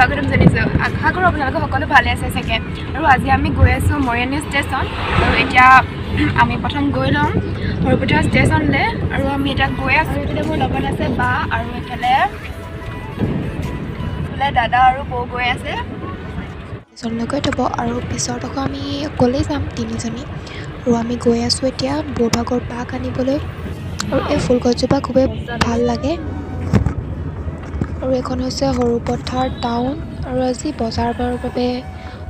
স্বাগতম জনাইছোঁ। আশা কৰোঁ আপোনালোকে সকলো ভালে আছে চাগে। আৰু আজি আমি গৈ আছোঁ মৰিয়নি ষ্টেচন। আৰু এতিয়া আমি প্ৰথম গৈ ল'ম সৰুপথাৰ ষ্টেচনলৈ। আৰু আমি এতিয়া গৈ আছোঁ। এইফালে মোৰ লগত আছে বা, আৰু এইফালে দাদা আৰু বৌ গৈ আছে। এজনলৈ থ'ব আৰু পিছত আকৌ আমি অকলেই যাম তিনিজনী। আৰু আমি গৈ আছোঁ এতিয়া বৌভাগৰ বাক আনিবলৈ। আৰু এই ফুলগছজোপা খুবেই ভাল লাগে। আৰু এইখন হৈছে সৰুপথাৰ টাউন। আৰু আজি বজাৰ বাৰৰ বাবে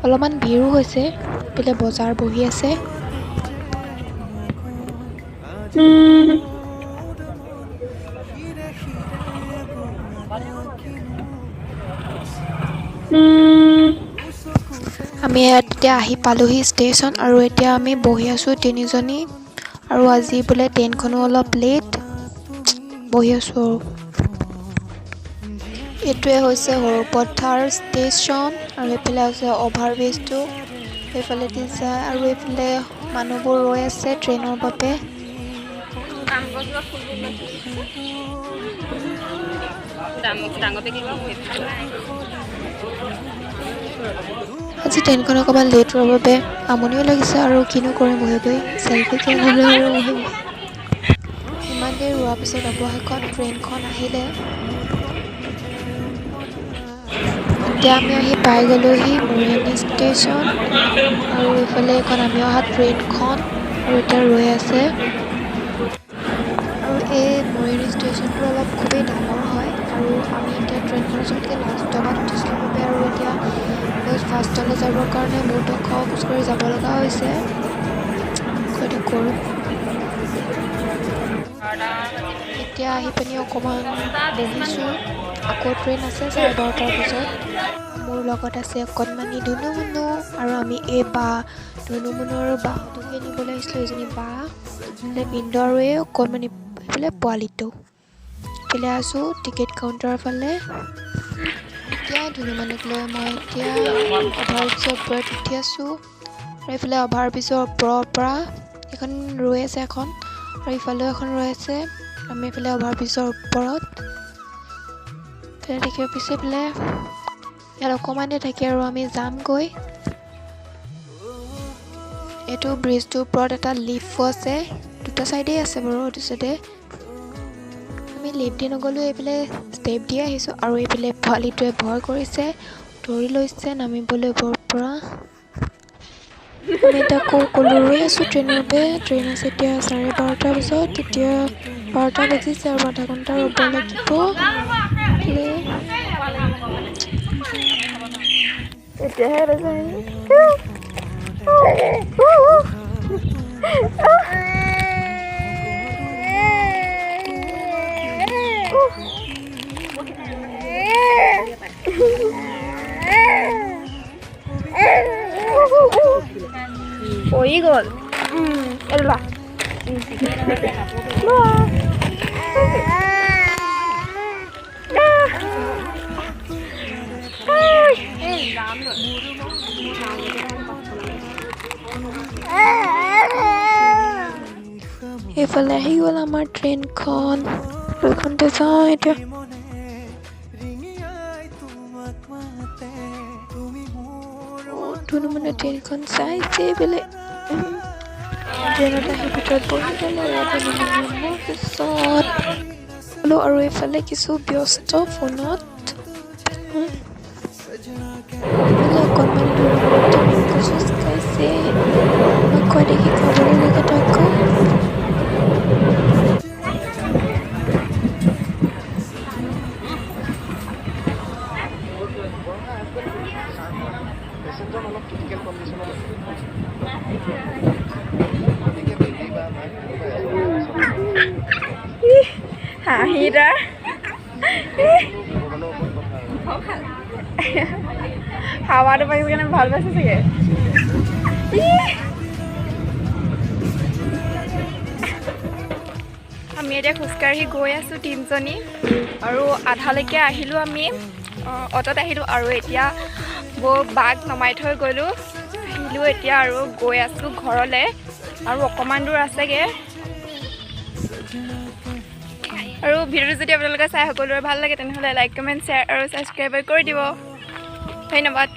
অলপমান ভিৰো হৈছে। এইফালে বজাৰ বহি আছে। আমি ইয়াত এতিয়া আহি পালোহি ষ্টেচন। আৰু এতিয়া আমি বহি আছোঁ তিনিজনী। আৰু আজি বোলে ট্ৰেইনখনো অলপ লেট, বহি আছোঁ। এইটোৱে হৈছে সৰুপথাৰ ষ্টেচন। আৰু এইফালে আছে অভাৰব্ৰিজটো, সেইফালেদি যায়। আৰু এইফালে মানুহবোৰ ৰৈ আছে ট্ৰেইনৰ বাবে। আজি ট্ৰেইনখন অকণমান লেট হোৱাৰ বাবে আমনিও লাগিছে। আৰু কিনো কৰিম বহি বহি, চেল্ফিকে ল'লোঁ আৰু বহি বহি। ইমান দেৰি ৰোৱাৰ পিছত অৱশেষত ট্ৰেইনখন আহিলে। এতিয়া আমি আহি পাই গ'লোহি মৰিয়নি ষ্টেচন। আৰু এইফালে এইখন আমি অহা ট্ৰেইনখন আৰু এতিয়া ৰৈ আছে। আৰু এই মৰিয়নি ষ্টেচনটো অলপ খুবেই ডাঙৰ হয়। আৰু আমি এতিয়া ট্ৰেইনখনৰ চবতকৈ লাষ্টৰ পৰা উঠিছিলোঁ বাবে আৰু এতিয়া ফাৰ্ষ্টলৈ যাবৰ কাৰণে বহুতক খোজকাঢ়ি যাব লগা হৈছে। এতিয়া কৰোঁ। এতিয়া আহি পিনি অকণমান বহিছোঁ। আকৌ ট্ৰেইন আছে 12:30 বজাত। মোৰ লগত আছে অকণমানি ধুনু-মুনু। আৰু আমি এই বা ধুনু-মুনু আৰু বাহঁতকে নিবলৈ আহিছিলোঁ। এজনী বা, পিণ্ড আৰু এই অকণমানি এইফালে পোৱালিটো। এইফালে আছোঁ টিকেট কাউণ্টাৰৰ ফালে। এতিয়া ধুনু-মুনুক লৈ মই এতিয়া অভাৰব্ৰিজৰ ওপৰত উঠি আছোঁ। আৰু এইফালে অভাৰব্ৰিজৰ ওপৰৰ পৰা এখন ৰৈ আছে এখন, আৰু ইফালেও এখন ৰৈ আছে। আমি এইফালে অভাৰব্ৰিজৰ ওপৰত দেখিব পিছে এইফালে ইয়াত অকণমানে থাকে আৰু আমি যামগৈ। এইটো ব্ৰিজটোৰ ওপৰত এটা লিফ্টো আছে, দুটা চাইডেই আছে বাৰু। এইটো চাইডে আমি লিফ্ট দি নগ'লোঁ, এইফালে ষ্টেপ দি আহিছোঁ। আৰু এইফালে পোৱালিটোৱে ভয় কৰিছে, ধৰি লৈছে নামিবলৈ ওপৰৰ পৰা। আমি এতিয়া ক'লো ৰৈ আছোঁ ট্ৰেইনৰ বাবে। ট্ৰেইন আছে এতিয়া 12:30 বজাত। এতিয়া 12টা বাজিছে আৰু আধা ঘণ্টা ৰ'ব লাগিব। পৰি গ'ল। এলা এইফালে আহি গ'ল আমাৰ ট্ৰেইনখন। এইখনতে যাওঁ এতিয়া। ধুনু-মুনুৱে ট্ৰেইনখন চাইছে বোলে। ট্ৰেইনত আহি ভিতৰত বহি গ'লে ধুনু-মুনুৱে মোৰ পিছত। আৰু এইফালে কিছু ব্যস্ত ফোনত। এইফালে অকণমানি ধুনু-মুনুৱে ধুনীয়াকৈ খোজ কাঢ়িছে। মই খোৱা দেখি খাবলৈ লাগে তাকো। হাঁহিটা হাৱাটো পাইছে কাৰণে ভাল পাইছে চাগে। আমি এতিয়া খোজকাঢ়ি গৈ আছোঁ তিনিজনী। আৰু আধালৈকে আহিলোঁ আমি, অটত আহিলোঁ। আৰু এতিয়া বাক নমাই থৈ গ'লোঁ, আহিলোঁ এতিয়া আৰু গৈ আছোঁ ঘৰলৈ। আৰু অকণমান দূৰ আছেগৈ। আৰু ভিডিঅ'টো যদি আপোনালোকে চাই সকলোৰে ভাল লাগে তেনেহ'লে লাইক, কমেণ্ট, শ্বেয়াৰ আৰু ছাবস্ক্ৰাইব কৰি দিব। ধন্যবাদ।